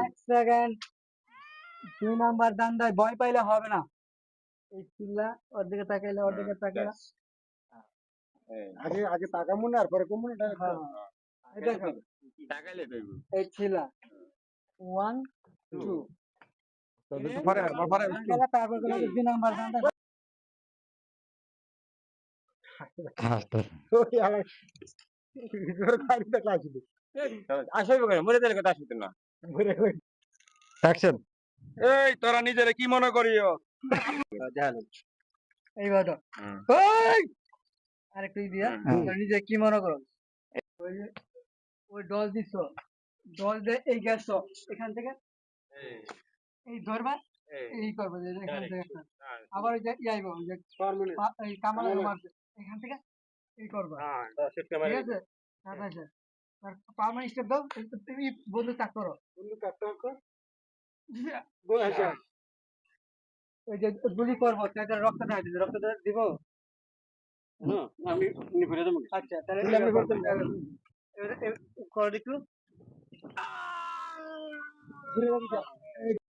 এক second. 2 number দান্দায় ভয় পাইলে হবে না। এই চিল্লা ওর দিকে তাকাইলে ওর দিকে তাকাইলা। আগে আগে তাকামু না আর পরে কমু না ডাইরেক্ট। হ্যাঁ এই দেখো তাকাইলে কইব এই চিল্লা 1 2 পরে পরে তাকাইলা তারপর কোন 2 নাম্বার দান্দায় ওই আমার জোর গাড়ি দেখলা আসলে আসবে কেন মরে গেলে কথা আসবে না ঘুরে ঘুরে অ্যাকশন। এই তোরা নিজেরে কি মনে করিও এইবার দাও। হুম। ওই আরেকটু দিয়া হুম। তোর নিজে কি মনে করো ওই যে ওই ডল দিছো ডল দিয়ে এই গেছ এখান থেকে এই ধরবা এই করবে যে এখান থেকে একটা। আবার ওই যে আইবো ওই যে এই কামাল মারছে এখান থেকে এই করবা ঠিক আছে আচ্ছা আচ্ছা পার্মানেন্ট স্টেপ দাও তুমি বন্ধু কাজ করো বন্ধু কাটটা কর আচ্ছা ওই যে গুলি করবো তাহলে রক্তটা দিব আমি নিভরে দেব আচ্ছা তাহলে আমি করতে করো একটু ঘুরে যাবি